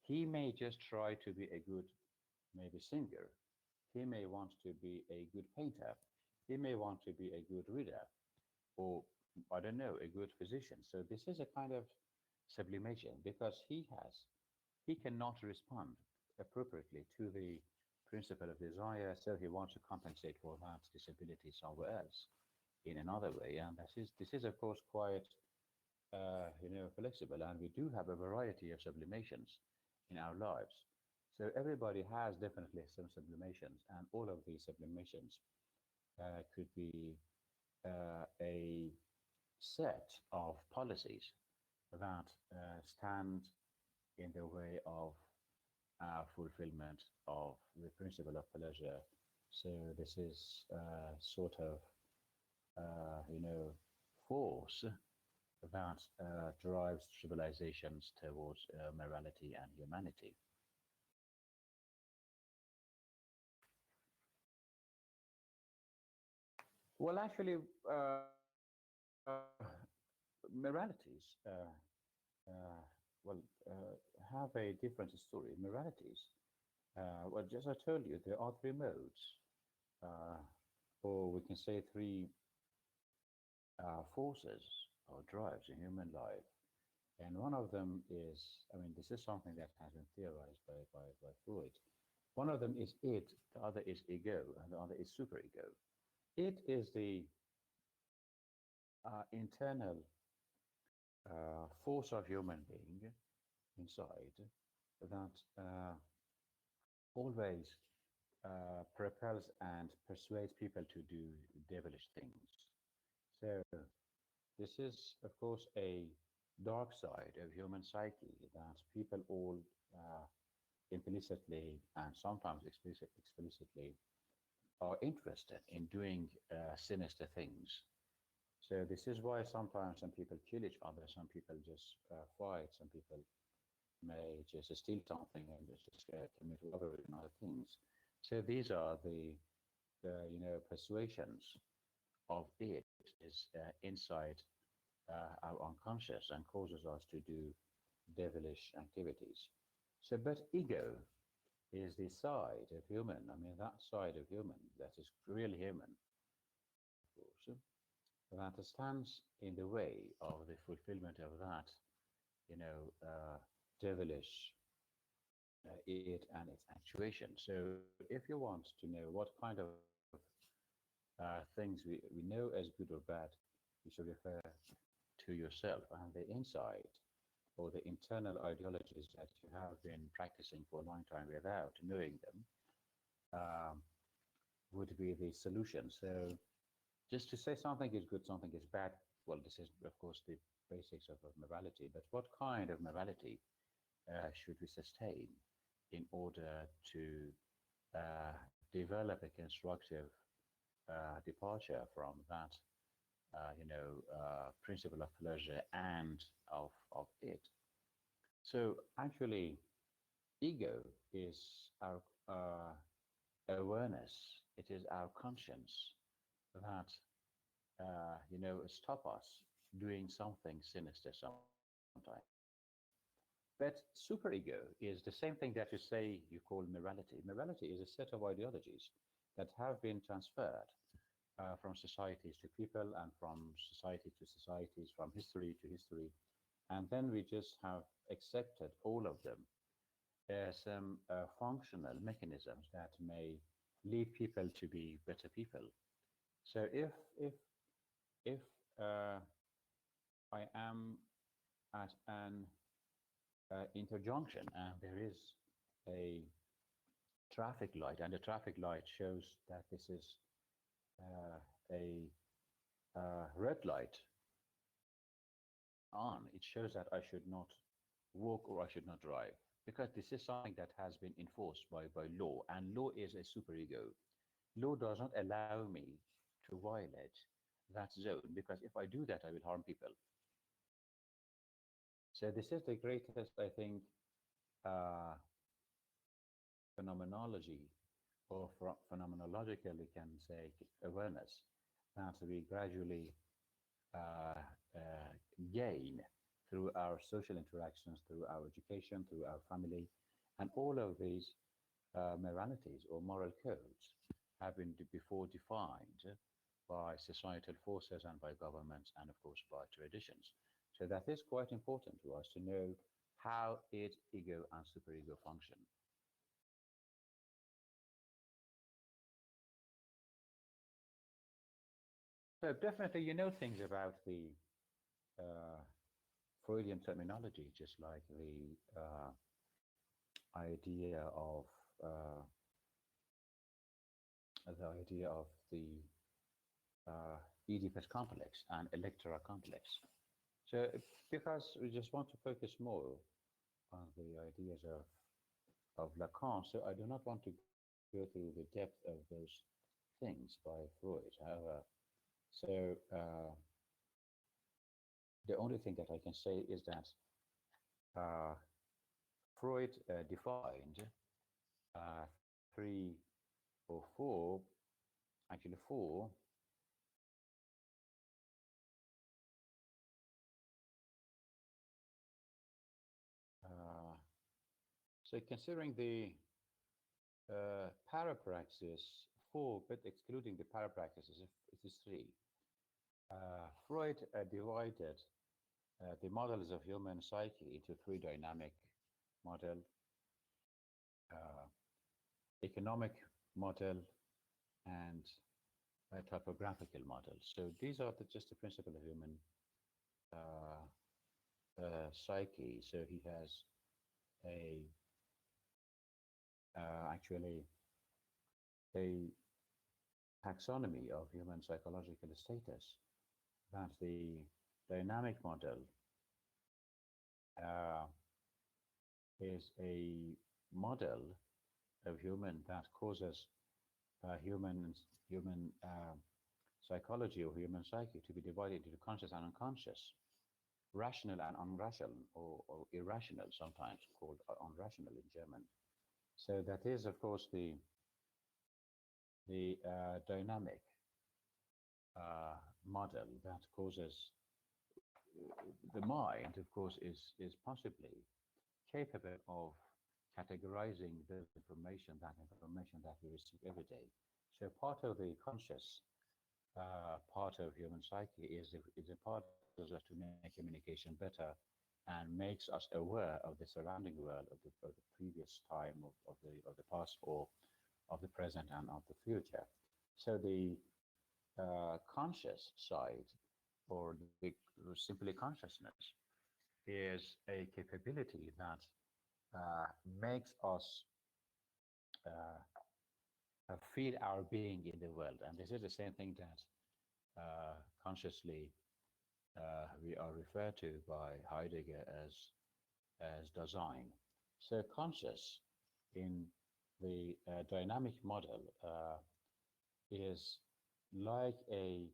He may just try to be a good, maybe singer. He may want to be a good painter. He may want to be a good reader, or I don't know, a good physician. So this is a kind of sublimation because he cannot respond appropriately to the principle of desire, so he wants to compensate for that disability somewhere else in another way. And this is of course quite flexible, and we do have a variety of sublimations in our lives. So everybody has definitely some sublimations, and all of these sublimations could be a set of policies that stand in the way of fulfillment of the principle of pleasure. So this is sort of, force that drives civilizations towards morality and humanity. Well, actually, moralities have a different story. Moralities, well, just I told you, there are three modes, uh, or we can say three forces or drives in human life. And one of them is, I mean, this is something that has been theorized by Freud. One of them is id, the other is ego, and the other is superego. It is the internal force of human being inside that always propels and persuades people to do devilish things. So this is, of course, a dark side of human psyche that people all implicitly and sometimes explicitly are interested in doing sinister things. So this is why sometimes some people kill each other, some people just fight, some people may just steal something and just commit robbery and other things. So these are the persuasions of it is inside our unconscious and causes us to do devilish activities. So, but ego is the side of human. I mean, that side of human that is really human, of course, that stands in the way of the fulfillment of that, devilish it and its actuation. So, if you want to know what kind of things we know as good or bad, you should refer to yourself and the inside or the internal ideologies that you have been practicing for a long time without knowing them um, would be the solution. So just to say something is good, something is bad, well, this is, of course, the basics of morality, but what kind of morality should we sustain in order to develop a constructive departure from that principle of pleasure and of it. So actually, ego is our awareness. It is our conscience that stop us doing something sinister sometimes. But superego is the same thing that you say you call morality. Morality is a set of ideologies that have been transferred from societies to people and from society to societies, from history to history. And then we just have accepted all of them as some functional mechanisms that may lead people to be better people. So if I am at an interjunction and there is a traffic light and the traffic light shows that this is a red light on, it shows that I should not walk or I should not drive because this is something that has been enforced by law, and law is a superego. Law does not allow me to violate that zone because if I do that, I will harm people. So this is the greatest, I think, uh, phenomenology or phenomenological, we can say, awareness that we gradually gain through our social interactions, through our education, through our family, and all of these moralities or moral codes have been before defined by societal forces and by governments and of course by traditions. So that is quite important to us to know how id, ego, and superego function. So definitely you know things about the uh, Freudian terminology, just like idea of uh, the idea of the Oedipus complex and Electra complex. So because we just want to focus more on the ideas of Lacan, so I do not want to go through the depth of those things by Freud. However, so the only thing that I can say is that uh, Freud defined three or four, actually four, uh, so considering the parapraxis, four, but excluding the parapraxis, it is three. Freud divided the models of human psyche into three dynamic model, uh, economic model, and a typographical model. So these are just the principle of human uh, psyche. So he has a actually a taxonomy of human psychological status. That the dynamic model uh, is a model of human that causes human psychology or human psyche to be divided into conscious and unconscious, rational and unrational, or irrational, sometimes called unrational in German. So that is, of course, the dynamic uh, model that causes the mind, of course, is possibly capable of categorizing those information that we receive every day. So part of the conscious part of human psyche is a part that allows us to make communication better and makes us aware of the surrounding world of the previous time of the past or of the present and of the future. So the conscious side or the simply consciousness is a capability that makes us feel our being in the world. And this is the same thing that consciously we are referred to by Heidegger as Dasein. So conscious in the dynamic model is like a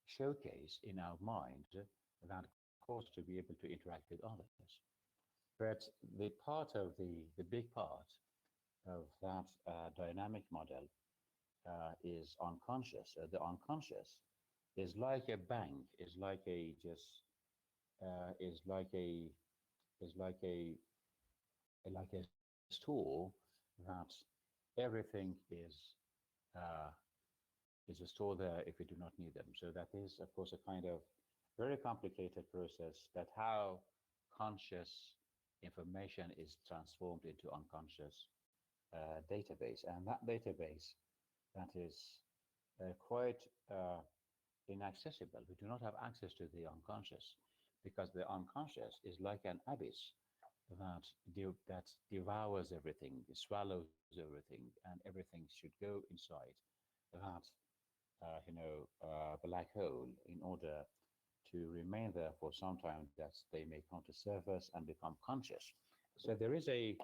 showcase in our mind that cause to be able to interact with others. But the part of the big part of that dynamic model is unconscious. The unconscious is like a bank, is like a just is like a is like a store that everything uh, is stored there if we do not need them. So that is, of course, a kind of very complicated process that how conscious information is transformed into unconscious database. And that database that is quite inaccessible. We do not have access to the unconscious because the unconscious is like an abyss that devours everything, swallows everything, and everything should go inside that black hole in order to remain there for some time that they may come to surface and become conscious. So there is a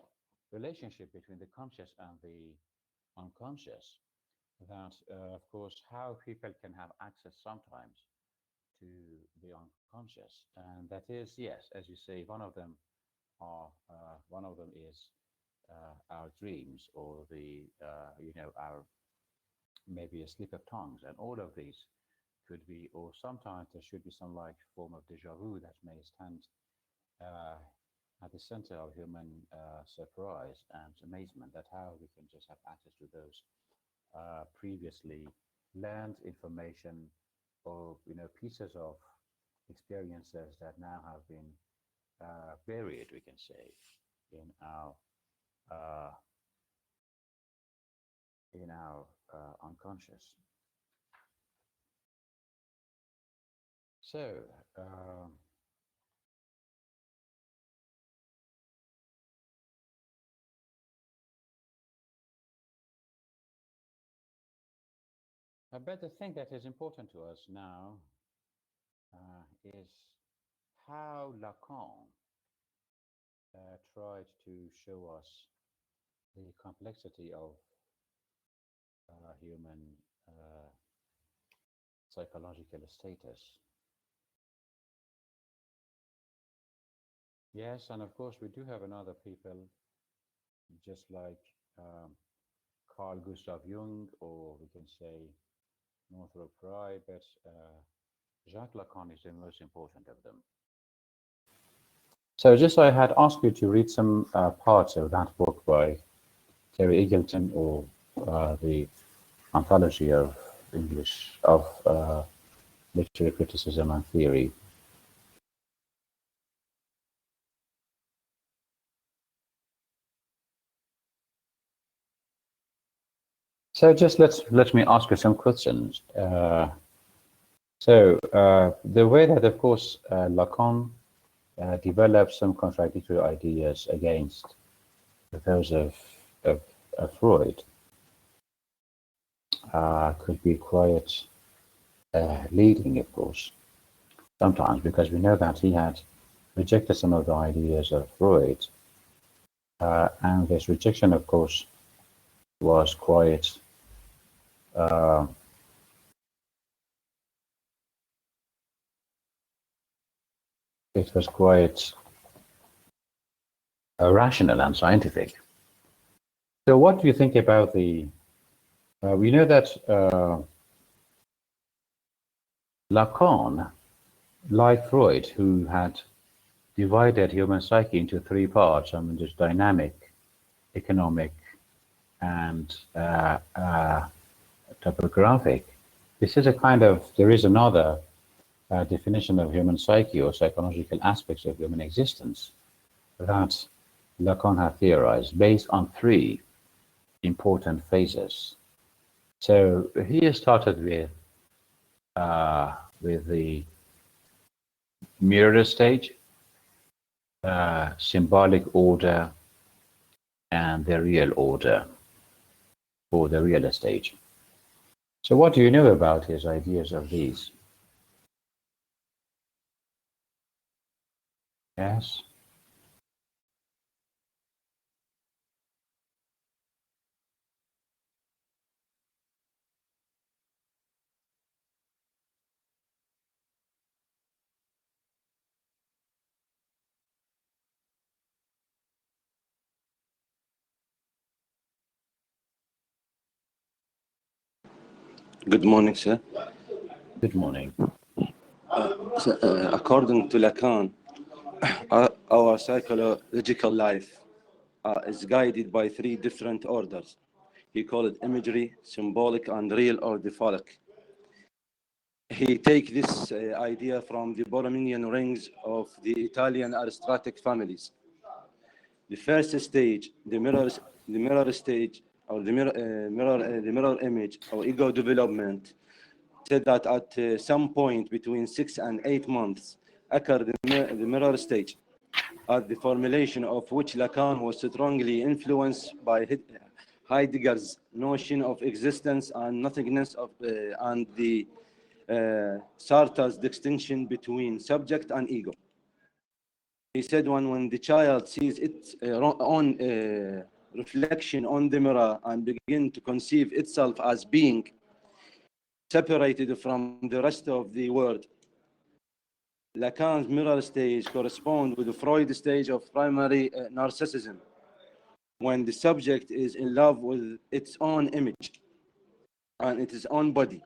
relationship between the conscious and the unconscious that, of course, how people can have access sometimes to the unconscious. And that is, yes, as you say, one of them is our dreams or our maybe a slip of tongues, and all of these could be, or sometimes there should be some like form of deja vu that may stand at the center of human surprise and amazement that how we can just have access to those previously learned information or pieces of experiences that now have been buried, we can say, in our uh, unconscious. So um, but the thing that is important to us now is how Lacan tried to show us the complexity of human uh, psychological status. Yes, and of course, we do have another people, just like um, Carl Gustav Jung, or we can say Northrop Frye, but Jacques Lacan is the most important of them. So, just I had asked you to read some parts of that book by Terry Eagleton, or the Anthology of English of Literary Criticism and Theory. So just let me ask you some questions. The way that, of course, Lacan developed some contradictory ideas against those of Freud could be quite leading, of course, sometimes, because we know that he had rejected some of the ideas of Freud, and this rejection, of course, was quite uh, it was quite rational and scientific. So, what do you think about the? We know that Lacan, like Freud, who had divided human psyche into three parts. I mean, there's dynamic, economic, and topographic. This is a kind of, there is another definition of human psyche or psychological aspects of human existence that Lacan had theorized based on three important phases. So he started with the mirror stage, symbolic order, and the real order, or the real stage. So what do you know about his ideas of these? Yes. Good morning, sir. Good morning. According to Lacan, our psychological life is guided by three different orders. He called it imagery, symbolic, and real or depholic. He take this idea from the Borrominian rings of the Italian aristocratic families. The first stage, the mirror stage, or the mirror image, or ego development, said that at some point between 6 and 8 months occurred the mirror stage, at the formulation of which Lacan was strongly influenced by Heidegger's notion of existence and nothingness and the Sartre's distinction between subject and ego. He said when the child sees its own reflection on the mirror and begin to conceive itself as being separated from the rest of the world, Lacan's mirror stage corresponds with the Freud stage of primary narcissism, when the subject is in love with its own image and its own body,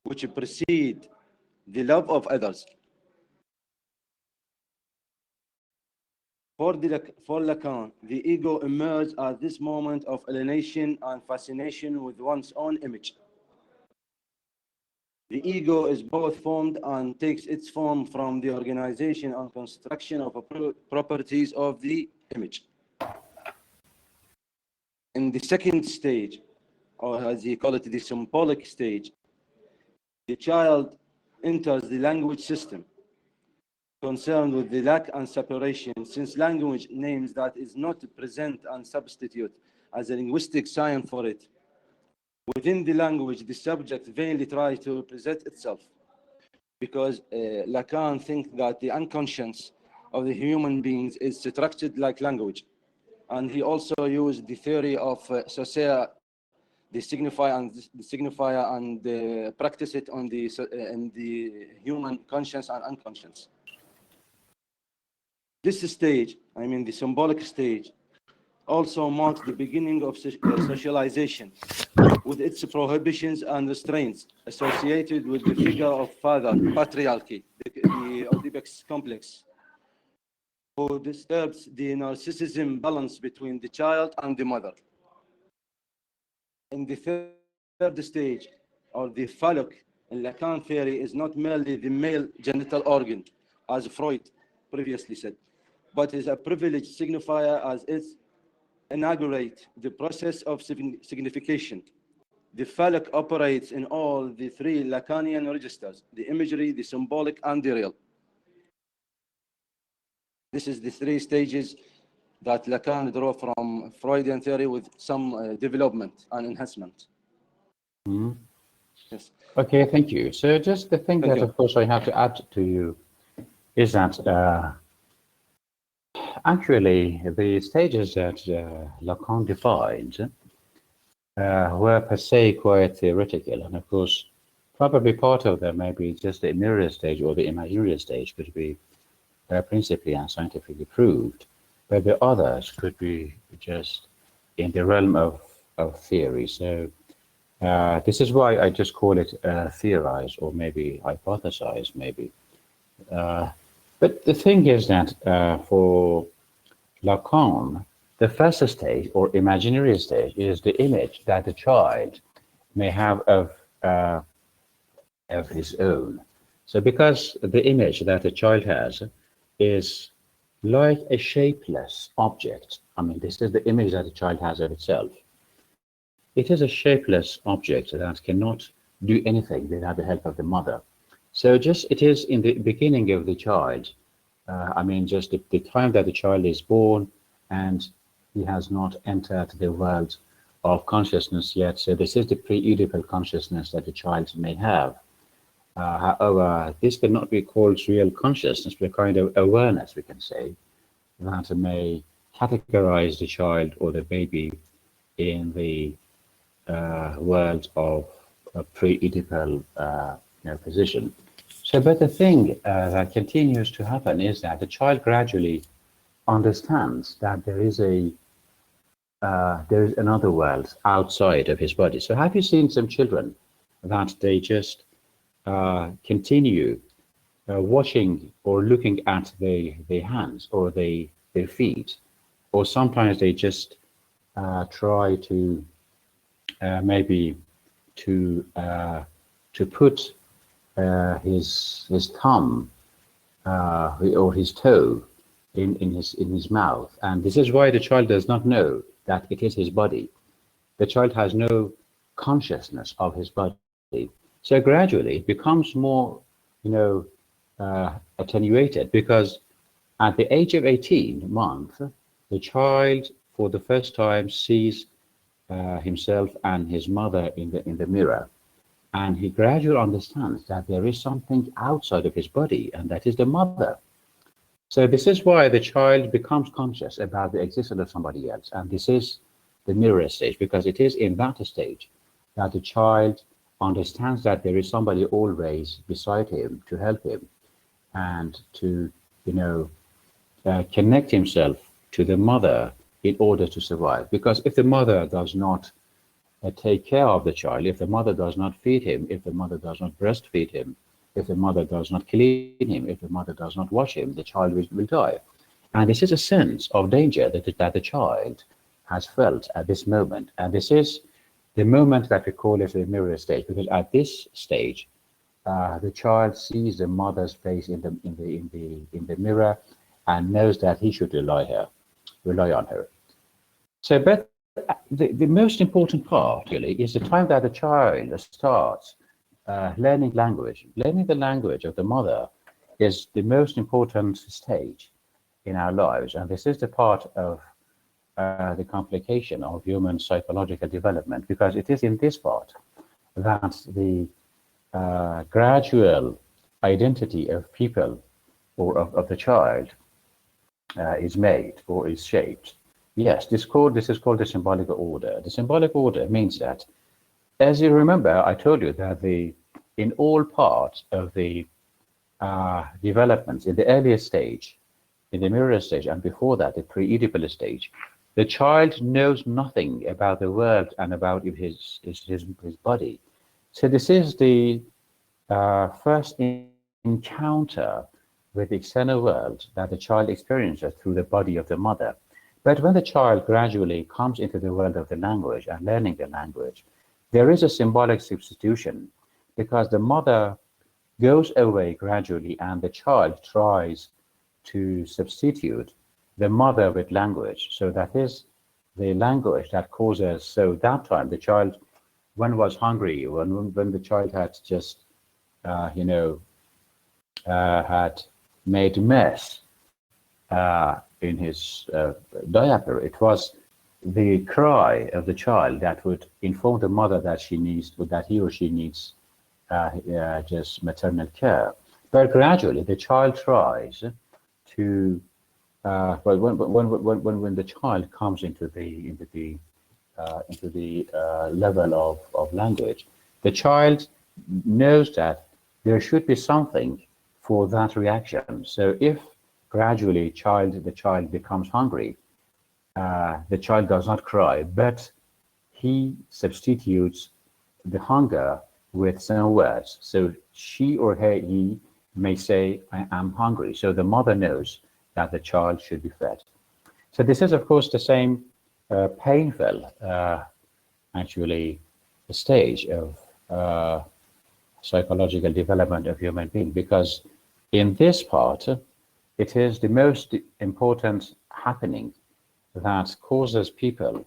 which precede the love of others. For Lacan, the ego emerges at this moment of alienation and fascination with one's own image. The ego is both formed and takes its form from the organization and construction of properties of the image. In the second stage, or as he call it, the symbolic stage, the child enters the language system concerned with the lack and separation, since language names that is not present and substitute as a linguistic sign for it. Within the language, the subject vainly tries to represent itself, because Lacan thinks that the unconscious of the human beings is structured like language. And he also used the theory of Saussure, the signifier and practice it on in the human conscious and unconscious. This stage, I mean the symbolic stage, also marks the beginning of socialization, with its prohibitions and restraints associated with the figure of father, patriarchy, the Oedipus complex, who disturbs the narcissism balance between the child and the mother. In the third stage, or the phallic, in Lacan theory, is not merely the male genital organ, as Freud previously said, but is a privileged signifier as it inaugurates the process of signification. The phallic operates in all the three Lacanian registers: the imagery, the symbolic, and the real. This is the three stages that Lacan drew from Freudian theory with some development and enhancement. Mm. Yes. Okay, thank you. So just the thing that, of course, I have to add to you is that actually the stages that Lacan defined were per se quite theoretical, and of course, probably part of them maybe just the mirror stage or the imaginary stage could be principally and scientifically proved, but the others could be just in the realm of theory. So this is why I just call it theorize or maybe hypothesize, maybe. But the thing is that for Lacan, the first stage or imaginary stage is the image that the child may have of his own. So because the image that a child has is like a shapeless object. I mean, this is the image that a child has of itself. It is a shapeless object that cannot do anything without the help of the mother. So just it is in the beginning of the child, I mean, just the time that the child is born and he has not entered the world of consciousness yet. So this is the pre-Oedipal consciousness that the child may have. However, this cannot be called real consciousness, but a kind of awareness, we can say, that may categorize the child or the baby in the world of a pre-Oedipal position. So, but the thing that continues to happen is that the child gradually understands that there is another world outside of his body. So, have you seen some children that they just continue watching or looking at their hands or their feet, or sometimes they just try to maybe to put his thumb or his toe in his mouth, and this is why the child does not know that it is his body. The child has no consciousness of his body. So gradually it becomes more, attenuated, because at the age of 18 months, the child for the first time sees himself and his mother in the mirror, and he gradually understands that there is something outside of his body, and that is the mother. So this is why the child becomes conscious about the existence of somebody else, and this is the mirror stage, because it is in that stage that the child understands that there is somebody always beside him to help him and to, connect himself to the mother in order to survive. Because if the mother does not take care of the child, if the mother does not feed him, if the mother does not breastfeed him, if the mother does not clean him, if the mother does not wash him, the child will die. And this is a sense of danger that the child has felt at this moment. And this is the moment that we call it the mirror stage, because at this stage, the child sees the mother's face in the mirror and knows that he should rely on her. So, but the most important part really is the time that the child starts learning language. Learning the language of the mother is the most important stage in our lives, and this is the part of the complication of human psychological development, because it is in this part that the gradual identity of people or of the child is made or is shaped. Yes, this is called the symbolic order. The symbolic order means that, as you remember, I told you that in all parts of the developments, in the earliest stage, in the mirror stage, and before that, the pre-Oedipal stage, the child knows nothing about the world and about his body. So this is the first encounter with the external world that the child experiences through the body of the mother. But when the child gradually comes into the world of the language and learning the language, there is a symbolic substitution, because the mother goes away gradually and the child tries to substitute the mother with language. So that is the language that causes, so that time the child, when was hungry, when the child had just, had made mess in his diaper, it was the cry of the child that would inform the mother that he or she needs just maternal care. But gradually, the child tries to. But when the child comes into the level of language, the child knows that there should be something for that reaction. So if gradually the child becomes hungry, the child does not cry, but he substitutes the hunger with some words. So she or he may say, "I am hungry." So the mother knows that the child should be fed. So this is, of course, the same painful, actually, stage of psychological development of human being, because in this part, it is the most important happening that causes people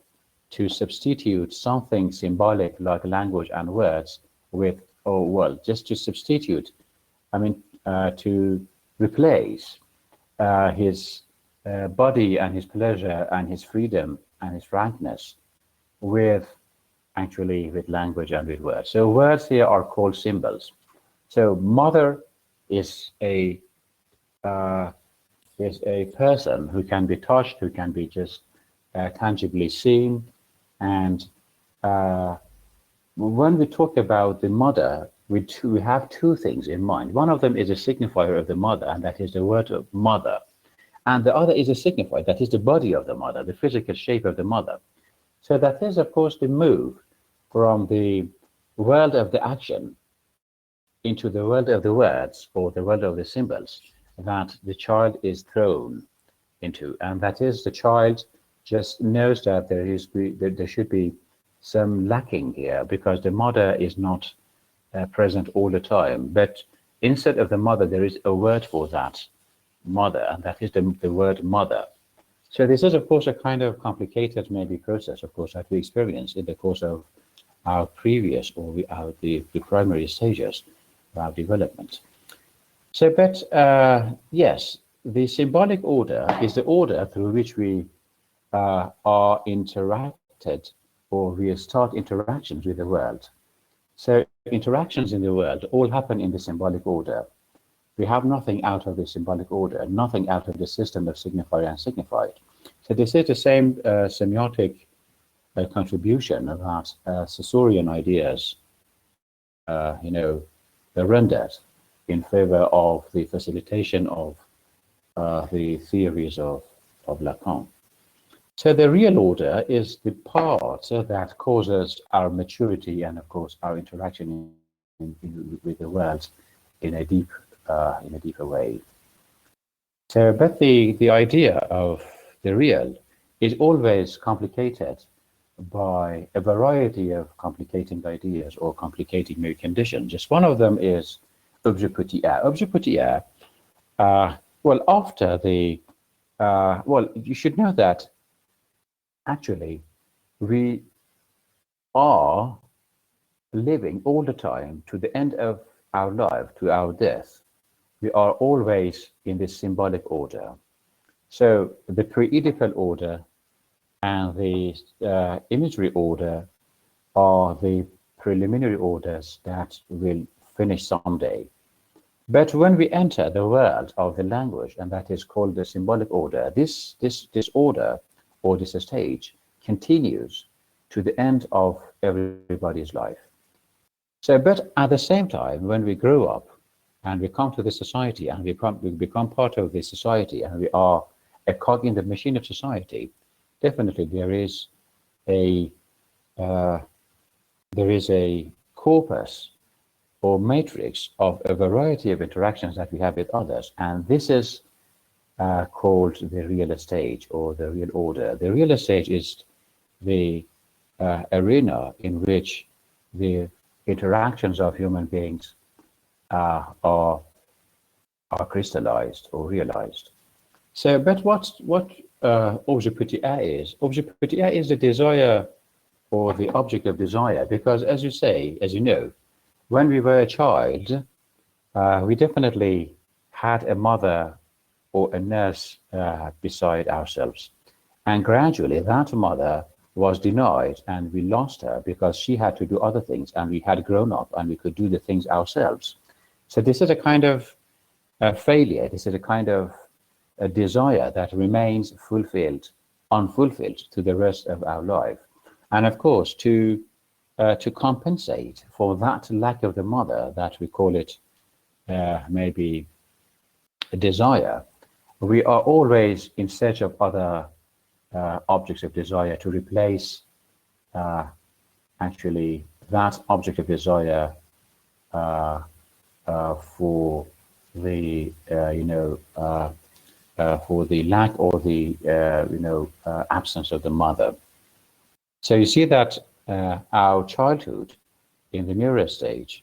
to substitute something symbolic like language and words with, oh, well, just to substitute, to replace his body and his pleasure and his freedom and his frankness with language and with words. So words here are called symbols. So mother is a person who can be touched, who can be just tangibly seen. And when we talk about the mother, we have two things in mind. One of them is a signifier of the mother, and that is the word of mother. And the other is a signifier, that is the body of the mother, the physical shape of the mother. So that is, of course, the move from the world of the action into the world of the words, or the world of the symbols, that the child is thrown into. And that is, the child just knows that there should be some lacking here, because the mother is not present all the time. But instead of the mother, there is a word for that mother, and that is the word mother. So this is, of course, a kind of complicated maybe process, of course, that we experience in the course of our previous or the primary stages of our development. So, but yes, the symbolic order is the order through which we are interacted, or we start interactions with the world. So interactions in the world all happen in the symbolic order. We have nothing out of the symbolic order, nothing out of the system of signifier and signified. So this is the same semiotic contribution that Saussurean ideas, rendered in favor of the facilitation of the theories of Lacan. So the real order is the part that causes our maturity and, of course, our interaction with the world in a deeper way. So, but the idea of the real is always complicated by a variety of complicating ideas or complicating maybe conditions. Just one of them is objet petit a. Objet petit a, well, after the, well, you should know that actually we are living all the time to the end of our life, to our death. We are always in this symbolic order. So the pre-Oedipal order and the imagery order are the preliminary orders that will finish someday. But when we enter the world of the language, and that is called the symbolic order, this order or this stage continues to the end of everybody's life. So, but at the same time, when we grow up and we come to the society and we become part of the society and we are a cog in the machine of society, definitely there is a corpus or matrix of a variety of interactions that we have with others, and this is called the real stage or the real order. The real stage is the arena in which the interactions of human beings are crystallized or realized. So, but what objet petit a is? Objet petit a is the desire or the object of desire, because as you say, as you know, when we were a child, we definitely had a mother or a nurse beside ourselves. And gradually that mother was denied and we lost her because she had to do other things and we had grown up and we could do the things ourselves. So this is a kind of failure. This is a kind of a desire that remains unfulfilled to the rest of our life. And of course, to compensate for that lack of the mother, that we call it maybe a desire, we are always in search of other objects of desire to replace actually that object of desire for the for the lack or the absence of the mother. So you see that our childhood in the mirror stage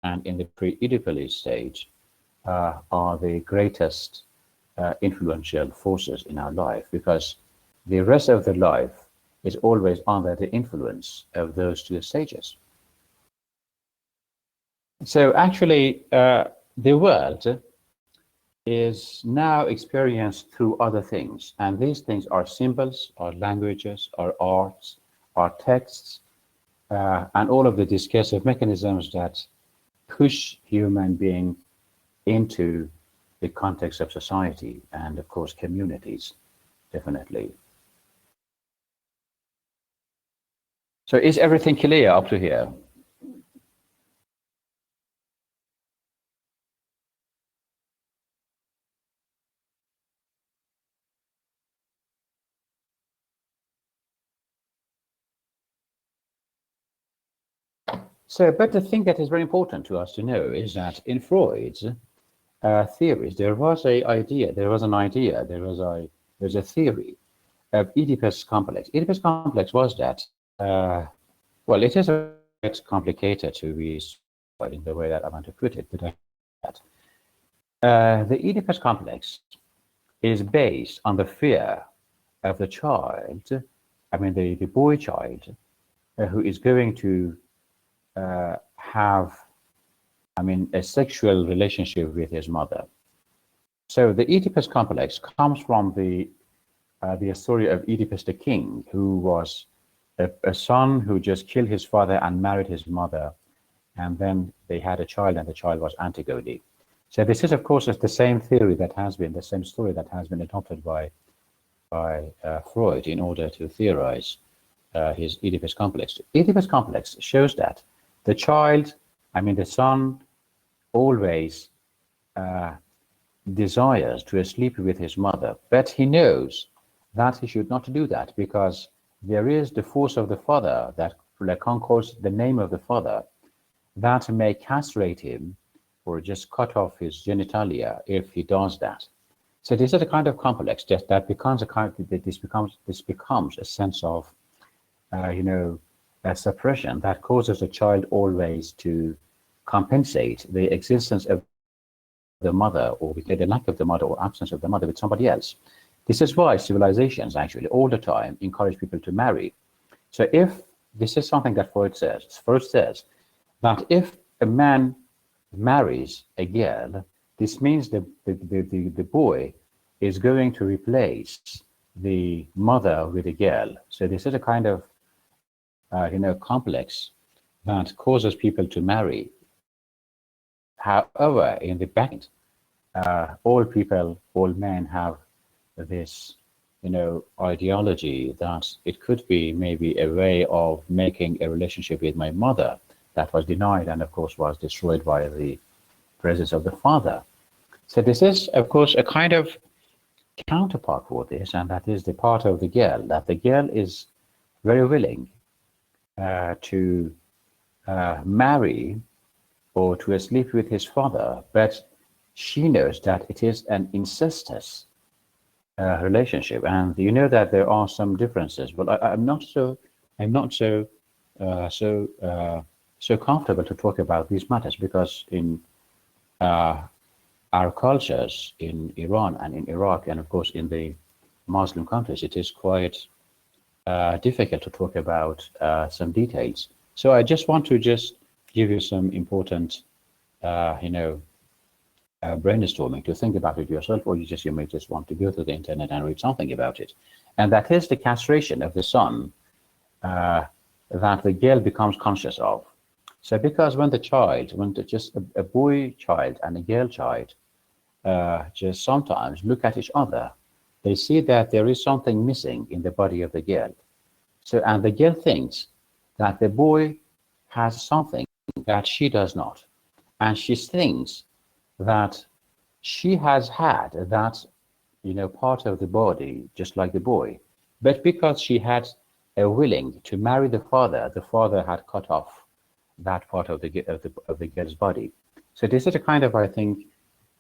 and in the pre-Oedipal stage are the greatest influential forces in our life, because the rest of the life is always under the influence of those two stages. So actually, the world is now experienced through other things, and these things are symbols, are languages, are arts, are texts, and all of the discursive mechanisms that push human being into the context of society and, of course, communities, definitely. So is everything clear up to here? So, but the thing that is very important to us to know is that in Freud's theories, there was an idea, there's a theory of Oedipus complex. Oedipus complex was that, well, it is a bit complicated to be in the way that I want to put it, but the Oedipus complex is based on the fear of the child, I mean the boy child, who is going to have, I mean, a sexual relationship with his mother. So the Oedipus complex comes from the story of Oedipus the king, who was a son who just killed his father and married his mother, and then they had a child, and the child was Antigone. So this is, of course, the same theory that has been, the same story that has been adopted by Freud in order to theorize his Oedipus complex. Oedipus complex shows that the child, I mean the son, always desires to sleep with his mother, but he knows that he should not do that because there is the force of the father, that Lacan calls the name of the father, that may castrate him or just cut off his genitalia if he does that. So this is a kind of complex that becomes a kind that this becomes a sense of you know a suppression that causes a child always to compensate the existence of the mother or the lack of the mother or absence of the mother with somebody else. This is why civilizations actually all the time encourage people to marry. So if this is something that Freud says that if a man marries a girl, this means the boy is going to replace the mother with a girl. So this is a kind of complex that causes people to marry. However, in the back end, all people, all men have this, ideology that it could be maybe a way of making a relationship with my mother that was denied and, of course, was destroyed by the presence of the father. So this is, of course, a kind of counterpart for this, and that is the part of the girl, that the girl is very willing to marry or to sleep with his father, but she knows that it is an incestuous relationship, and you know that there are some differences. But I'm not so, uh, so, uh, so comfortable to talk about these matters because in uh, our cultures in Iran and in Iraq, and of course in the Muslim countries, it is quite difficult to talk about some details. So I just want to just give you some important, uh, you know, brainstorming to think about it yourself, or you may just want to go to the internet and read something about it. And that is the castration of the son uh, that the girl becomes conscious of. So because just a boy child and a girl child just sometimes look at each other, they see that there is something missing in the body of the girl. So, and the girl thinks that the boy has something that she does not. And she thinks that she has had that, part of the body, just like the boy. But because she had a willing to marry the father had cut off that part of the girl's body. So this is a kind of, I think,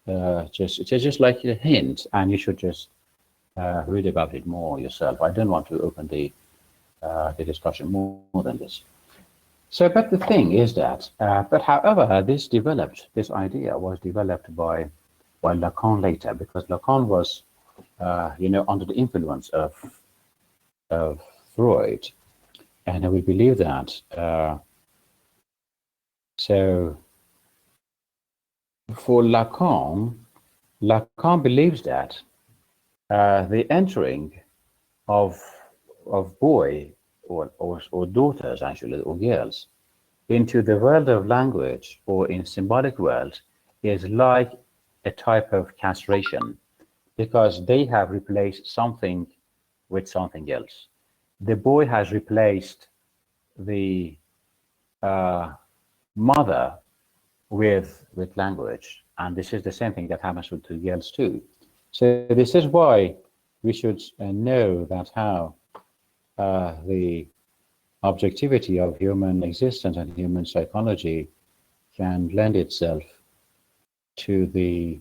it's just like a hint, and you should just read about it more yourself. I don't want to open the discussion more than this. So, but the thing is that, but however, this idea was developed by Lacan later, because Lacan was, under the influence of Freud, and we believe that. So, for Lacan believes that the entering of boy or daughters actually or girls into the world of language or in symbolic world is like a type of castration because they have replaced something with something else. The boy has replaced the uh, mother with language, and this is the same thing that happens with the girls too. So this is why we should know that how the objectivity of human existence and human psychology can lend itself to the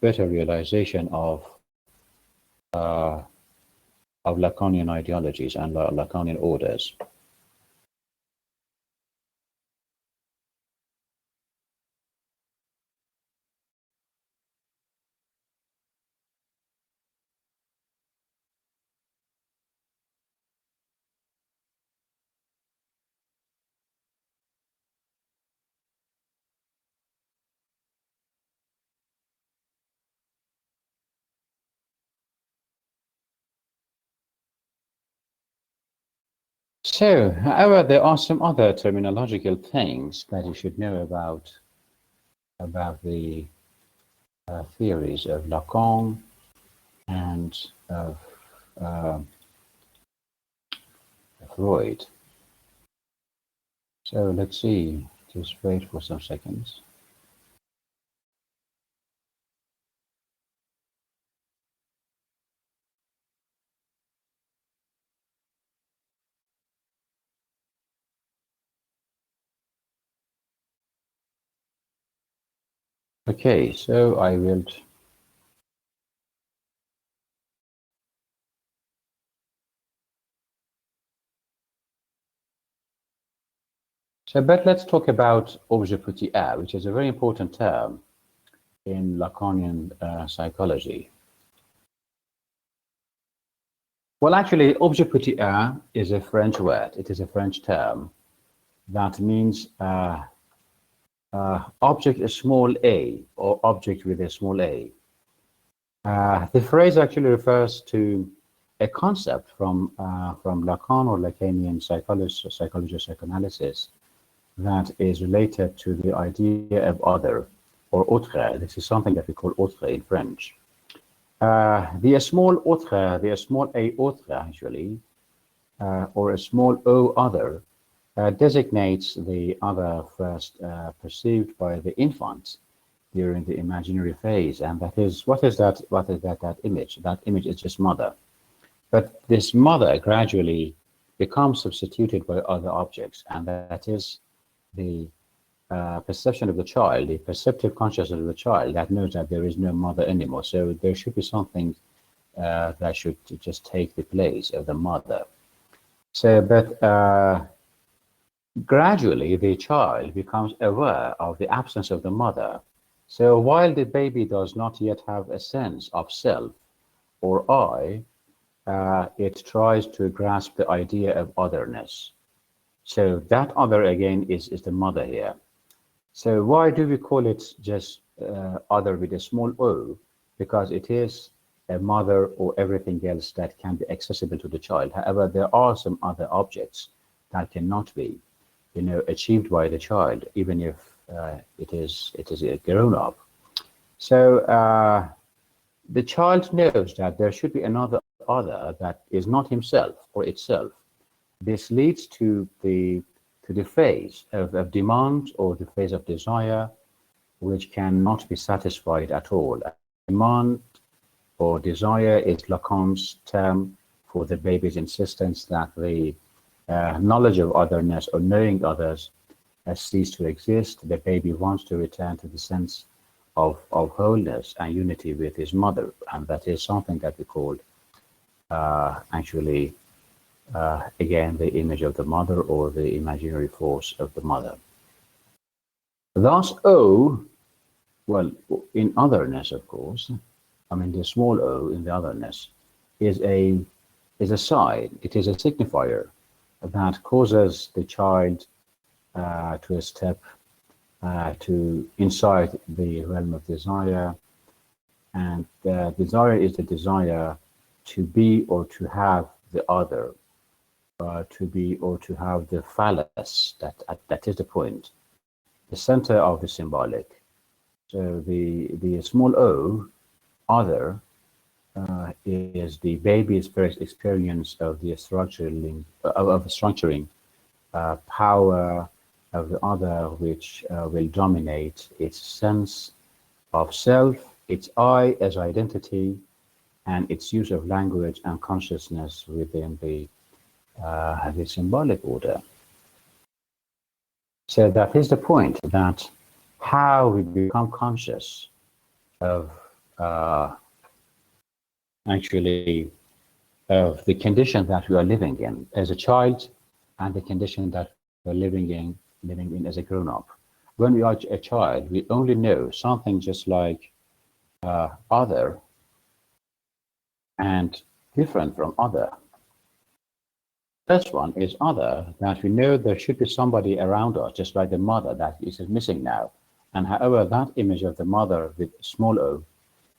better realization uh, of Lacanian ideologies and Lacanian orders. So, however, there are some other terminological things that you should know about the theories of Lacan and of uh, Freud. So let's see, just wait for some seconds. Okay, so I will So, but let's talk about objet petit a, which is a very important term in Lacanian psychology. Well, actually, objet petit a is a French word. It is a French term that means object a small a, or object with a small a. The phrase actually refers to a concept from Lacan or Lacanian psychology or psychoanalysis that is related to the idea of other or autre. This is something that we call autre in French. The small autre, the small a autre actually, or a small o other, designates the other first perceived by the infant during the imaginary phase, and that is what is that image? That image is just mother, but this mother gradually becomes substituted by other objects, and that is the perception of the child, the perceptive consciousness of the child that knows that there is no mother anymore. So there should be something that should just take the place of the mother. So, but gradually the child becomes aware of the absence of the mother. So while the baby does not yet have a sense of self or I, it tries to grasp the idea of otherness. So that other again is the mother here. So why do we call it just other with a small o? Because it is a mother or everything else that can be accessible to the child. However, there are some other objects that cannot be, achieved by the child, even if it is a grown up. So the child knows that there should be another other that is not himself or itself. This leads to the phase of demand or the phase of desire, which cannot be satisfied at all. Demand or desire is Lacan's term for the baby's insistence that the knowledge of otherness or knowing others has ceased to exist. The baby wants to return to the sense of wholeness and unity with his mother, and that is something that we call actually again the image of the mother or the imaginary force of the mother. Thus O, well, in otherness, of course, I mean the small o in the otherness is a sign, it is a signifier that causes the child to step to inside the realm of desire, and desire is the desire to be or to have the other, to be or to have the phallus. That is the point, the center of the symbolic. So the small o, other, is the baby's first experience of the structuring power of the other, which will dominate its sense of self, its I as identity, and its use of language and consciousness within the symbolic order. So that is the point, that how we become conscious of actually of the condition that we are living in as a child and the condition that we're living in as a grown-up. When we are a child, we only know something just like other and different from other. First one is other, that we know there should be somebody around us, just like the mother that is missing now. And however, that image of the mother with small o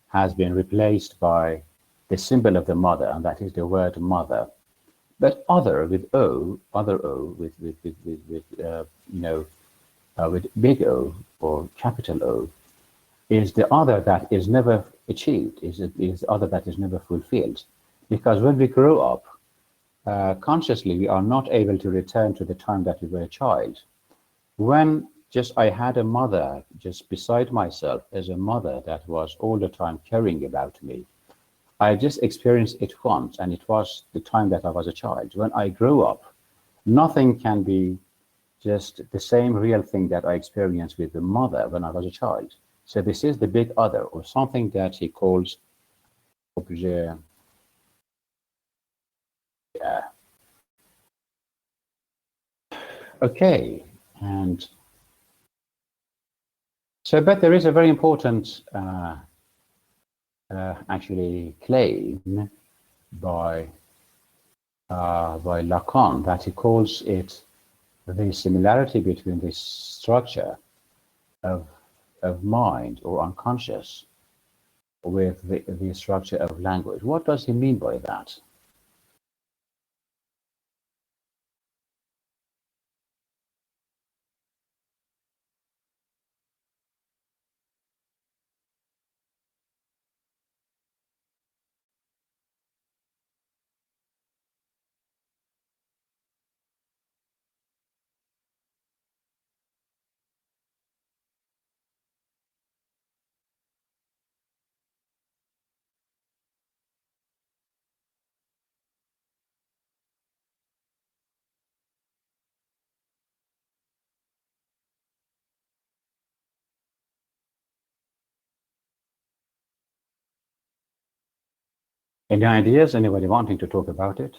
has been replaced by the symbol of the mother, and that is the word mother. But other with o, other o with big O or capital O, is the other that is never achieved, is the other that is never fulfilled. Because when we grow up, consciously, we are not able to return to the time that we were a child. When just I had a mother just beside myself as a mother that was all the time caring about me, I just experienced it once, and it was the time that I was a child. When I grow up, nothing can be just the same real thing that I experienced with the mother when I was a child. So this is the big other, or something that he calls objet. Okay, And so, but there is a very important actually claim by Lacan that he calls it the similarity between the structure of mind or unconscious with the structure of language. What does he mean by that? Any ideas? Anybody wanting to talk about it?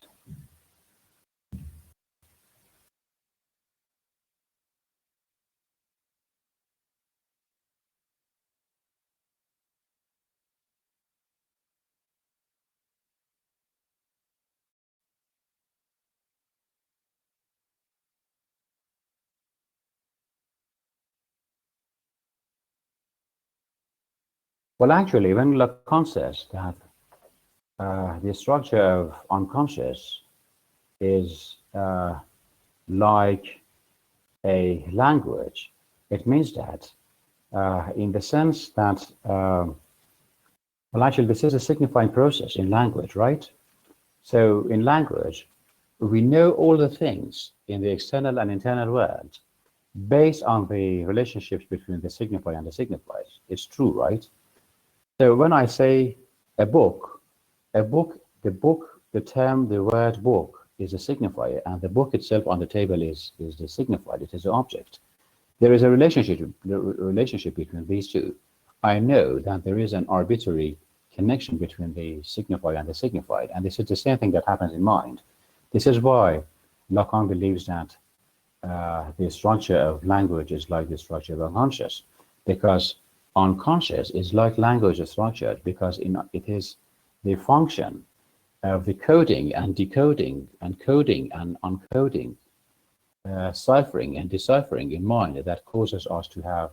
Well, actually, when Lacan says that the structure of unconscious is like a language, it means that in the sense that, well, actually, this is a signifying process in language, right? So in language, we know all the things in the external and internal world based on the relationships between the signifier and the signified. It's true, right? So when I say a book, the term, the word book is a signifier, and the book itself on the table is the signified. It is the object. There is a relationship between these two. I know that there is an arbitrary connection between the signifier and the signified, and this is the same thing that happens in mind. This is why Lacan believes that the structure of language is like the structure of unconscious, because unconscious is like language is structured, because it is the function of the coding and decoding and coding and uncoding, ciphering and deciphering in mind that causes us to have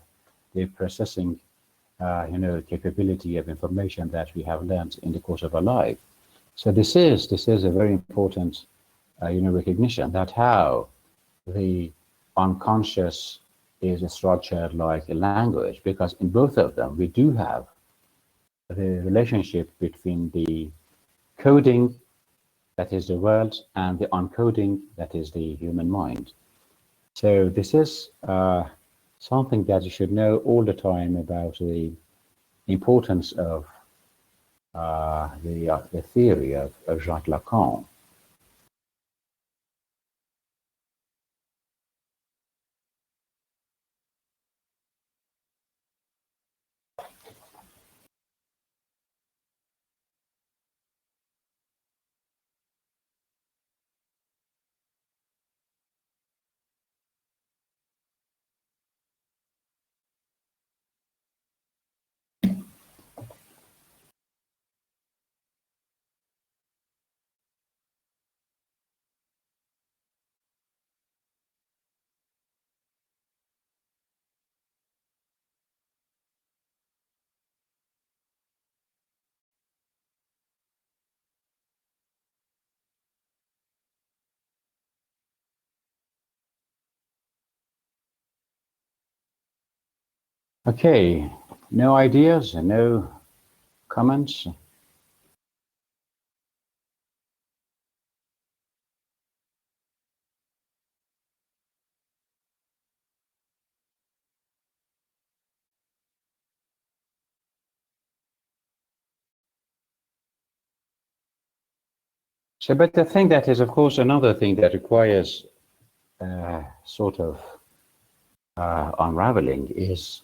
the processing capability of information that we have learned in the course of our life. So this is a very important recognition that how the unconscious is structured like a language, because in both of them we do have the relationship between the coding, that is the world, and the uncoding, that is the human mind. So this is something that you should know all the time about the importance of the theory of Jacques Lacan. Okay, no ideas, no comments? So, but the thing that is, of course, another thing that requires sort of unraveling is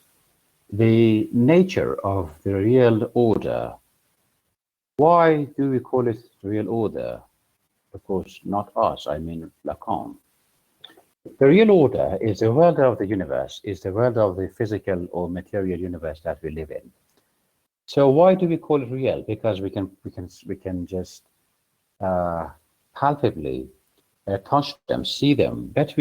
the nature of the real order. Why do we call it real order? Of course, not us, I mean Lacan. The real order is the world of the universe, is the world of the physical or material universe that we live in. So why do we call it real? Because we can just uh, palpably touch them, see them, but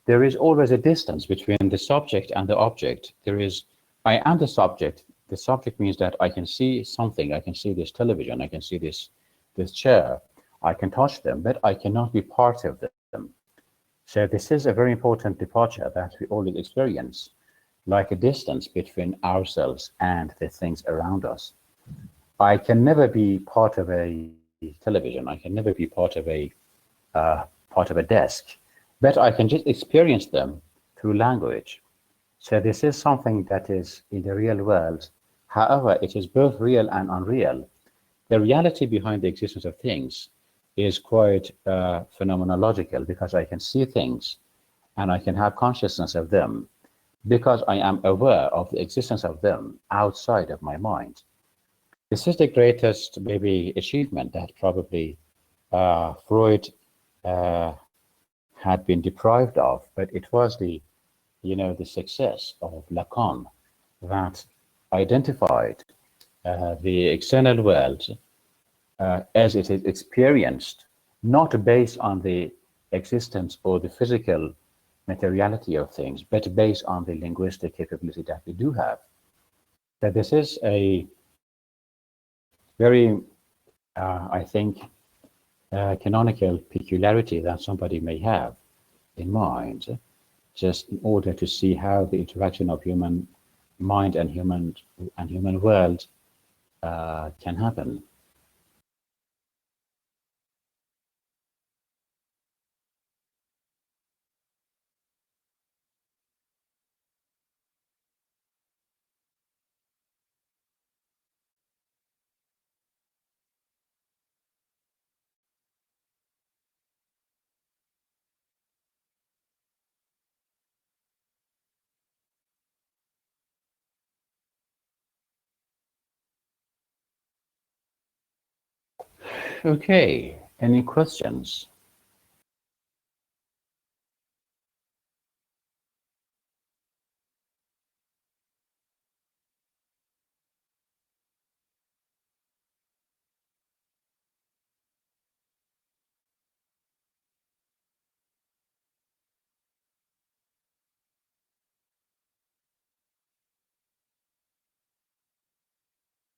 there is always a distance between the subject and the object. There is, I am the subject. The subject means that I can see something. I can see this television. I can see this chair. I can touch them, but I cannot be part of them. So this is a very important departure that we always experience, like a distance between ourselves and the things around us. I can never be part of a television. I can never be part of a desk, but I can just experience them through language. So this is something that is in the real world. However, it is both real and unreal. The reality behind the existence of things is quite phenomenological because I can see things and I can have consciousness of them because I am aware of the existence of them outside of my mind. This is the greatest maybe achievement that probably Freud uh, had been deprived of, but it was the success of Lacan that identified the external world as it is experienced, not based on the existence or the physical materiality of things, but based on the linguistic capability that we do have. That this is a very, I think, canonical peculiarity that somebody may have in mind, just in order to see how the interaction of human mind and human world can happen. Okay, any questions?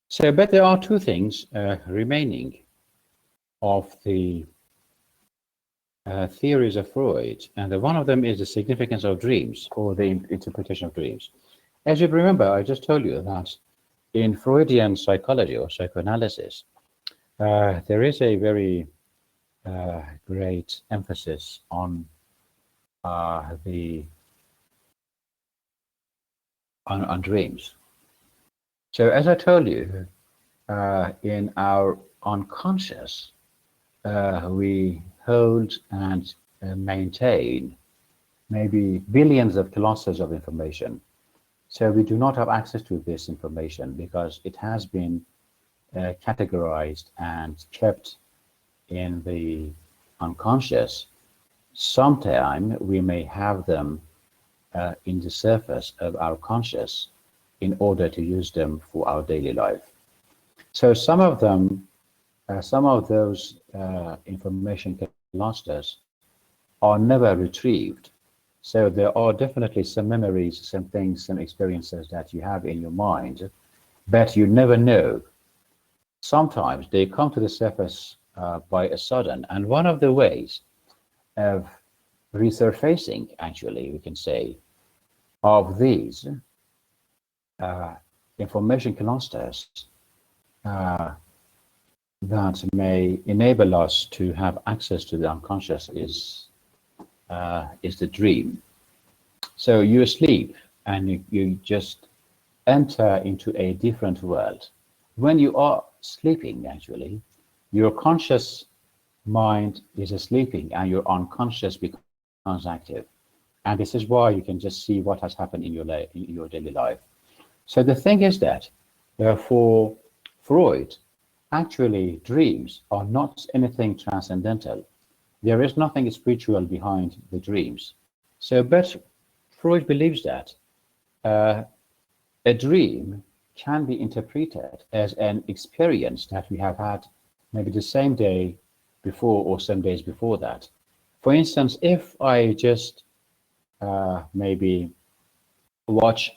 So, but there are two things remaining of the theories of Freud, and one of them is the significance of dreams or the interpretation of dreams. As you remember, I just told you that in Freudian psychology or psychoanalysis, there is a very great emphasis the on dreams. So, as I told you, in our unconscious, we hold and maintain maybe billions of clusters of information. So we do not have access to this information because it has been categorized and kept in the unconscious. Sometime we may have them in the surface of our conscious in order to use them for our daily life. So some of them, some of those information clusters are never retrieved. So there are definitely some memories, some things, some experiences that you have in your mind, but you never know. Sometimes they come to the surface by a sudden, and one of the ways of resurfacing, actually, we can say, of these uh, information clusters uh, that may enable us to have access to the unconscious is the dream. So you sleep and you just enter into a different world. When you are sleeping, actually, your conscious mind is sleeping and your unconscious becomes active. And this is why you can just see what has happened in your daily life. So the thing is that for Freud, actually dreams are not anything transcendental. There is nothing spiritual behind the dreams. So, but Freud believes that uh, a dream can be interpreted as an experience that we have had maybe the same day before or some days before that. For instance, if I just maybe watch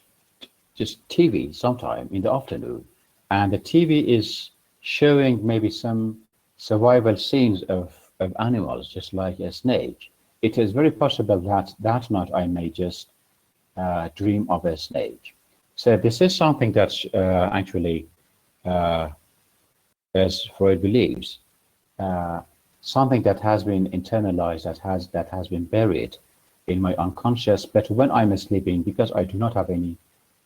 just TV sometime in the afternoon, and the TV is showing maybe some survival scenes of animals, just like a snake, it is very possible that that night I may just dream of a snake. So this is something that's actually, uh, as Freud believes, uh, something that has been internalized, that has been buried in my unconscious. But when I'm sleeping, because I do not have any,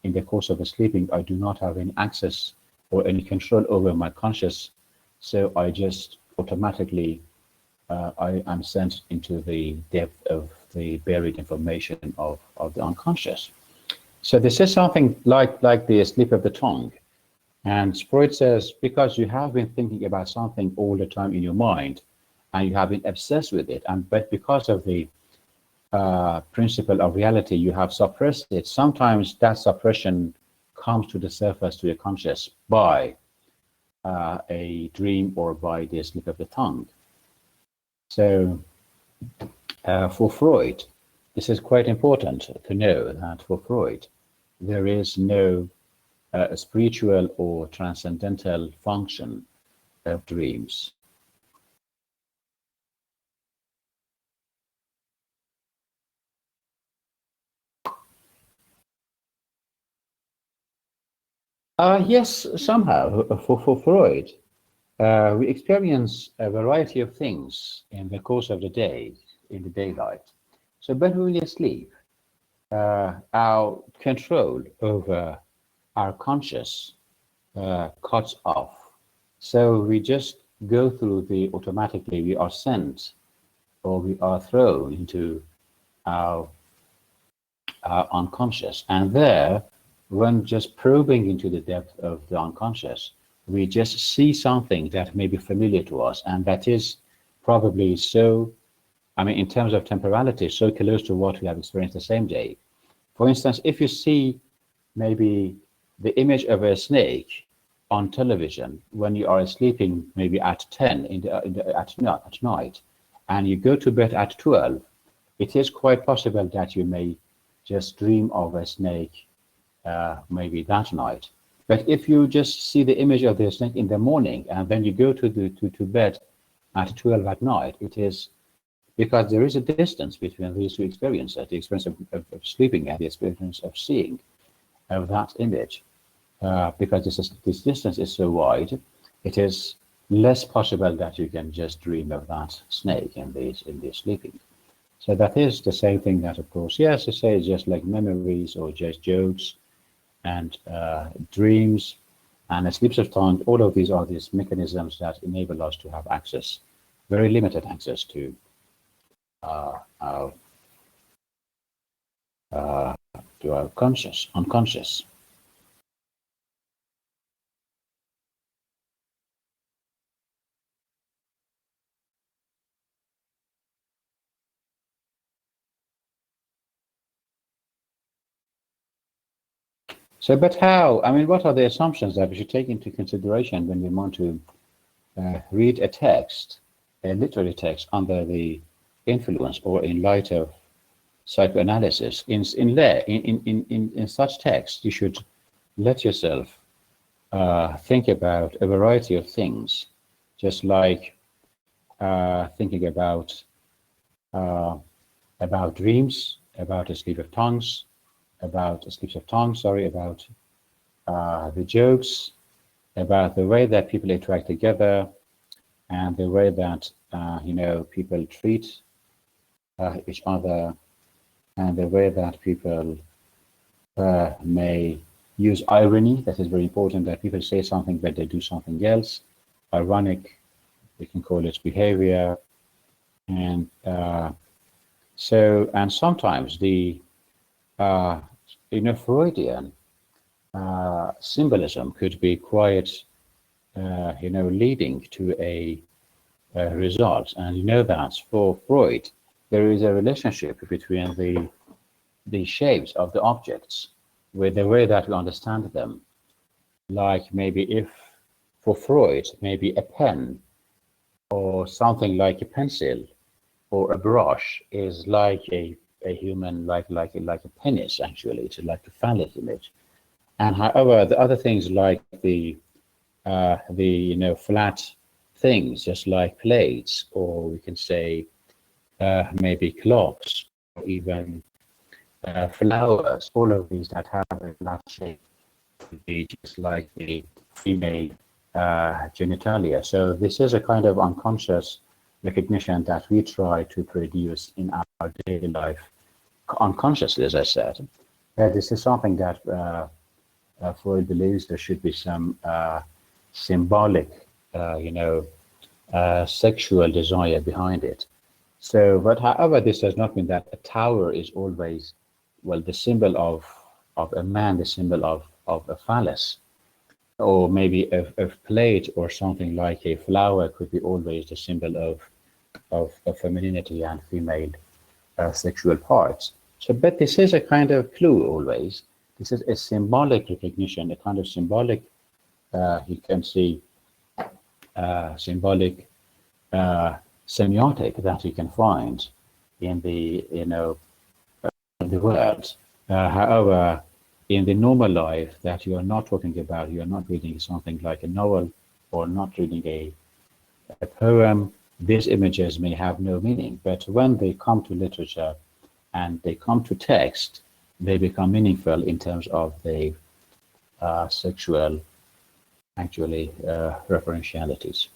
in the course of sleeping, I do not have any access or any control over my conscious, so I just automatically I am sent into the depth of the buried information of the unconscious. So this is something like the slip of the tongue. And Freud says, because you have been thinking about something all the time in your mind, and you have been obsessed with it, and but because of the principle of reality, you have suppressed it. Sometimes that suppression comes to the surface, to the conscious, by a dream or by the slip of the tongue. So for Freud, this is quite important to know that for Freud, there is no spiritual or transcendental function of dreams. Yes, somehow, for Freud, we experience a variety of things in the course of the day, in the daylight. So when we sleep, our control over our conscious cuts off. So we just go through the automatically, we are sent or we are thrown into our, our unconscious. And there, when just probing into the depth of the unconscious, we just see something that may be familiar to us, and that is probably so, I mean, in terms of temporality, so close to what we have experienced the same day. For instance, if you see maybe the image of a snake on television when you are sleeping, maybe at 10 at night, and you go to bed at 12, it is quite possible that you may just dream of a snake maybe that night. But if you just see the image of the snake in the morning and then you go to bed at 12 at night, it is because there is a distance between these two experiences, the experience of sleeping and the experience of seeing of that image. Because this distance is so wide, it is less possible that you can just dream of that snake in the sleeping. So that is the same thing that, of course, yes, to say just like memories or just jokes and dreams and slips of tongue. All of these are these mechanisms that enable us to have access, very limited access to our unconscious. So, but how? I mean, what are the assumptions that we should take into consideration when we want to read a text, a literary text, under the influence or in light of psychoanalysis? In such text, you should let yourself think about a variety of things, just like thinking uh, about dreams, about a sleep of tongues, about slips of tongue, sorry, about the jokes, about the way that people interact together, and the way that people treat each other, and the way that people may use irony. That is very important. That people say something but they do something else. Ironic, we can call it behavior, and and sometimes the Freudian symbolism could be quite, leading to a results. And you know that for Freud, there is a relationship between the shapes of the objects with the way that we understand them. Like maybe if for Freud, maybe a pen or something like a pencil or a brush is like a human, like a penis, actually. It's like a phallic image. And however, the other things like the flat things, just like plates, or we can say maybe clocks, or even flowers, all of these that have a flat shape would be just like the female genitalia. So this is a kind of unconscious recognition that we try to produce in our daily life unconsciously, as I said. This is something that Freud believes there should be some symbolic, sexual desire behind it. So, but however, this does not mean that a tower is always, well, the symbol of a man, the symbol of a phallus, or maybe a plate or something like a flower could be always the symbol of femininity and female sexual parts. So, but this is a kind of clue always. This is a symbolic recognition, a kind of symbolic, you can see, symbolic semiotic that you can find in the, in the world. However, in the normal life that you are not talking about, you are not reading something like a novel or not reading a poem, these images may have no meaning. But when they come to literature and they come to text, they become meaningful in terms of the sexual, actually, referentialities.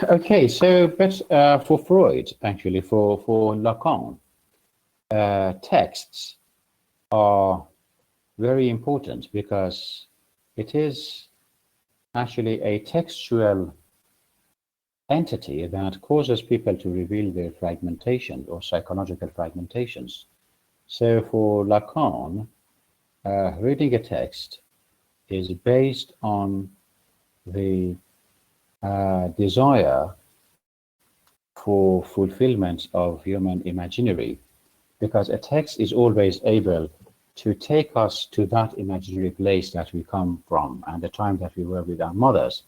Okay, so but for Freud, actually, for Lacan, texts are very important because it is actually a textual entity that causes people to reveal their fragmentation or psychological fragmentations. So for Lacan, reading a text is based on the desire for fulfillment of human imaginary, because a text is always able to take us to that imaginary place that we come from and the time that we were with our mothers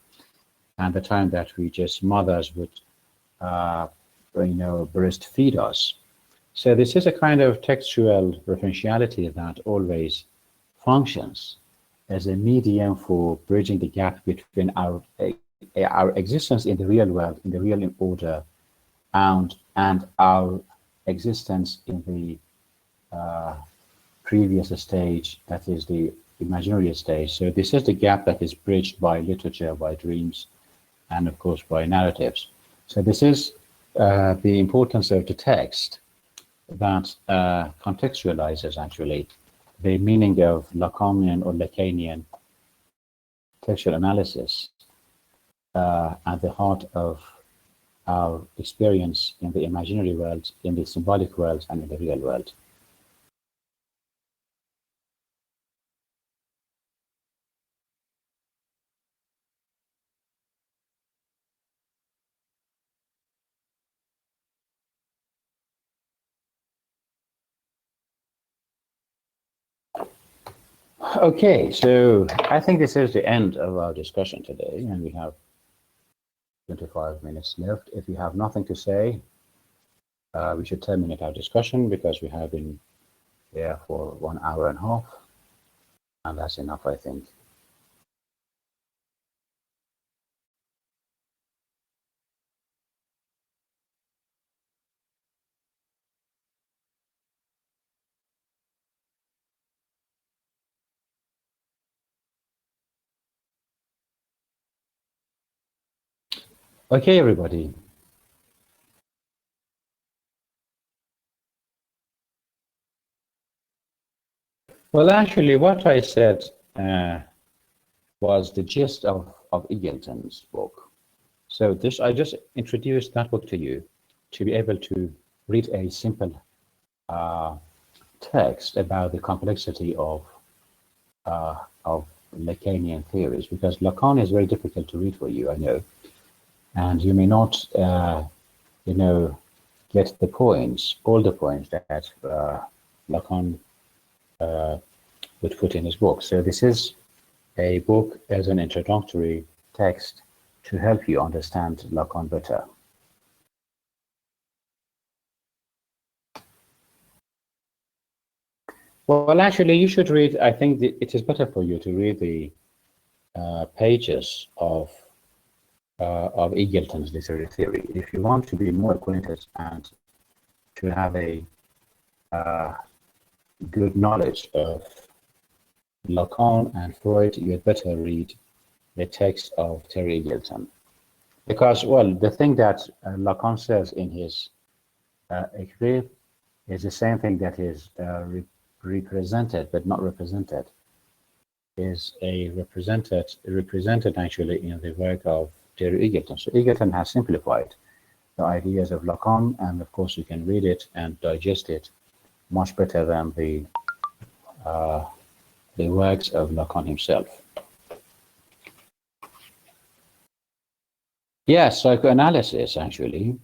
and the time that we just mothers would breastfeed us. So this is a kind of textual referentiality that always functions as a medium for bridging the gap between our existence in the real world, in the real order, and our existence in the previous stage, that is the imaginary stage. So this is the gap that is bridged by literature, by dreams, and of course by narratives. So this is the importance of the text that contextualizes actually the meaning of Lacanian or Lacanian textual analysis at the heart of our experience in the imaginary world, in the symbolic world, and in the real world. Okay, so I think this is the end of our discussion today, and we have 25 minutes left. If you have nothing to say, we should terminate our discussion because we have been there for 1 hour and a half, and that's enough, I think. Okay, everybody. Well, actually, what I said was the gist of Eagleton's book. So this, I just introduced that book to you to be able to read a simple text about the complexity of Lacanian theories, because Lacan is very difficult to read for you, I know, and you may not, get the points, all the points that Lacan would put in his book. So this is a book as an introductory text to help you understand Lacan better. Well, actually, you should read, I think it is better for you to read the pages of Eagleton's literary theory. If you want to be more acquainted and to have a good knowledge of Lacan and Freud, you had better read the text of Terry Eagleton. Because, well, the thing that Lacan says in his Écrire is the same thing that is represented but not represented, is represented actually in the work of Terry Eagleton. So Eagleton has simplified the ideas of Lacan, and of course you can read it and digest it much better than the works of Lacan himself. Yes, psychoanalysis actually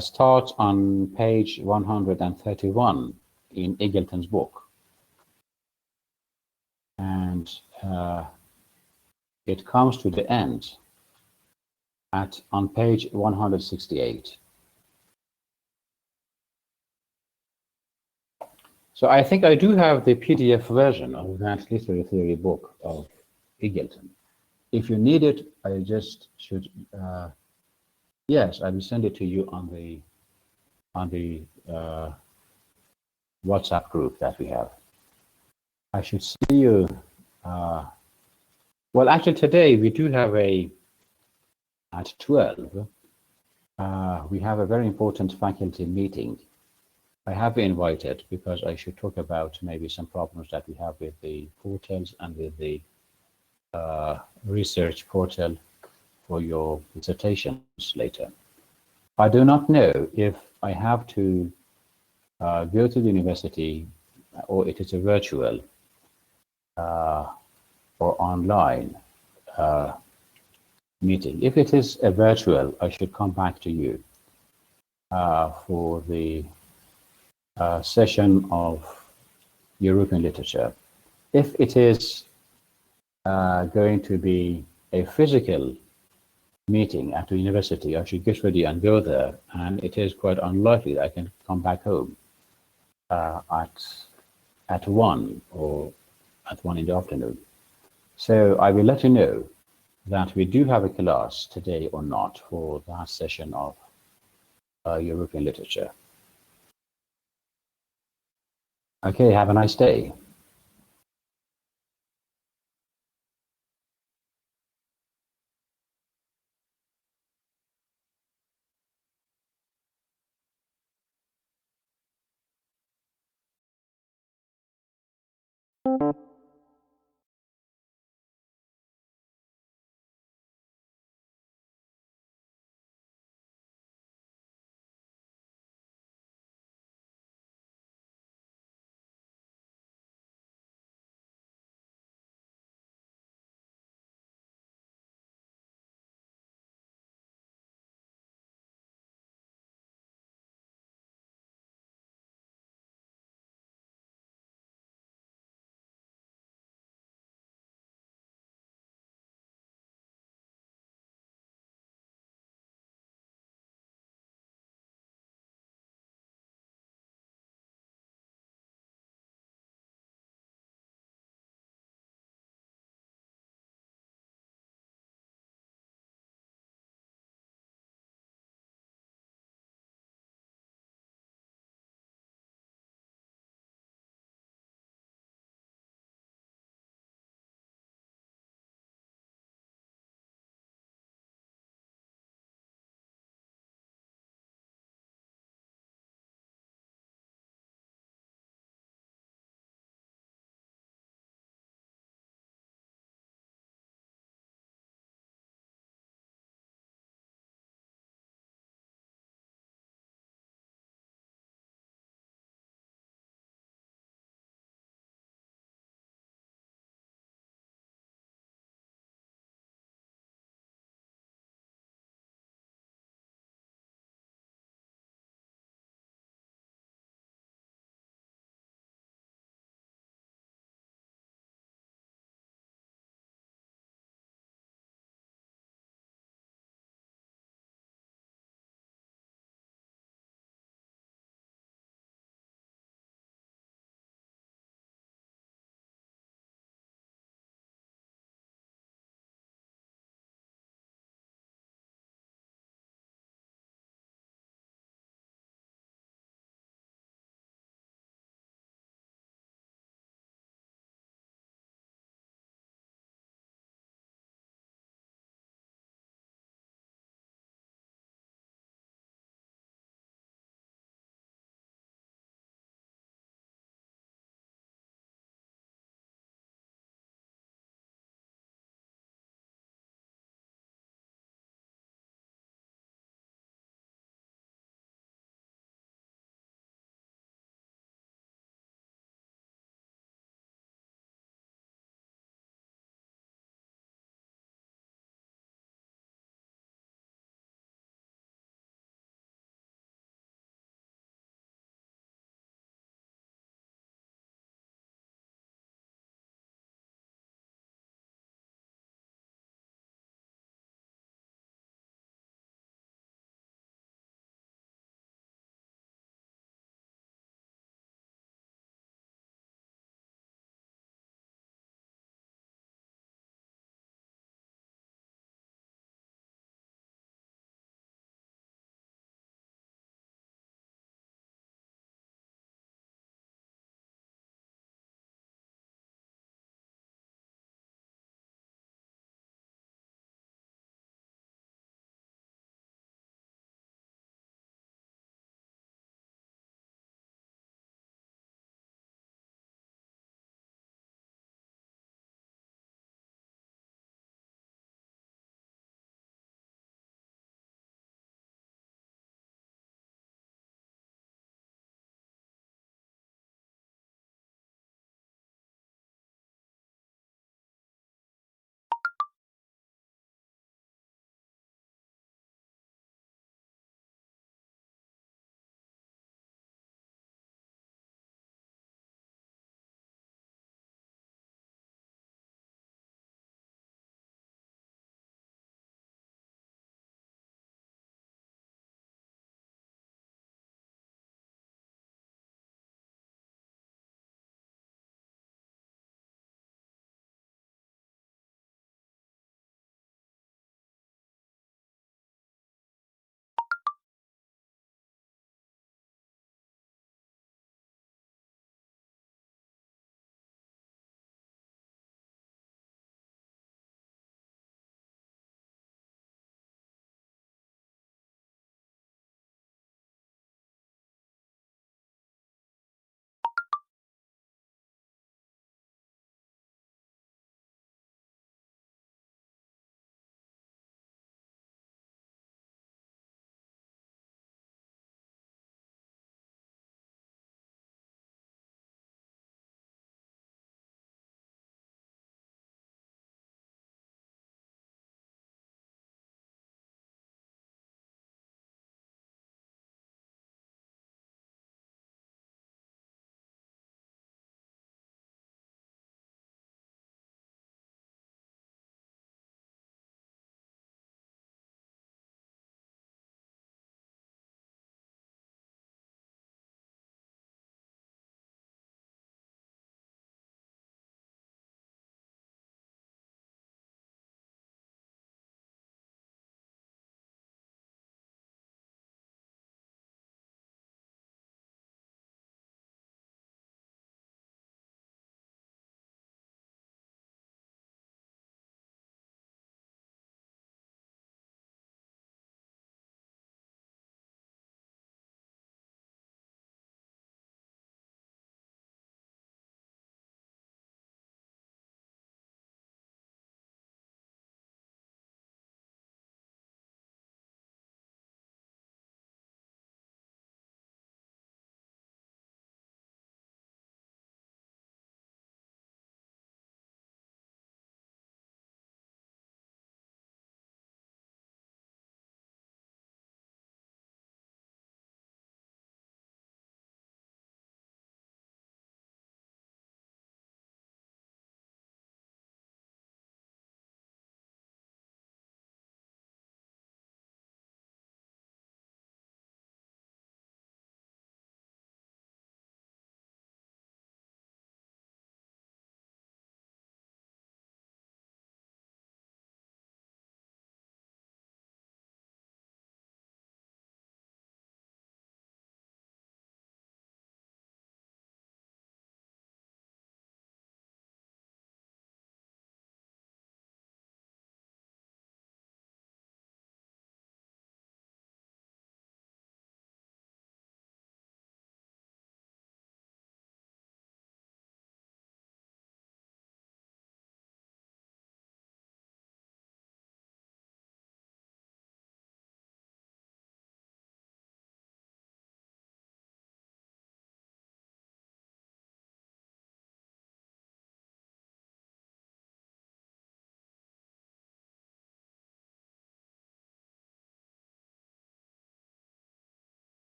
starts on page 131 in Eagleton's book, and it comes to the end on page 168. So I think I do have the PDF version of that literary theory book of Eagleton. If you need it, I just should, yes, I will send it to you on the WhatsApp group that we have. I should see you. Well, actually, today we do have at 12. We have a very important faculty meeting. I have been invited because I should talk about maybe some problems that we have with the portals and with the research portal for your dissertations later. I do not know if I have to go to the university or it is a virtual or online meeting. If it is a virtual, I should come back to you for the session of European literature. If it is going to be a physical meeting at the university, I should get ready and go there, and it is quite unlikely that I can come back home at 1 or at 1 in the afternoon. So I will let you know that we do have a class today or not for that session of European literature. Okay, have a nice day.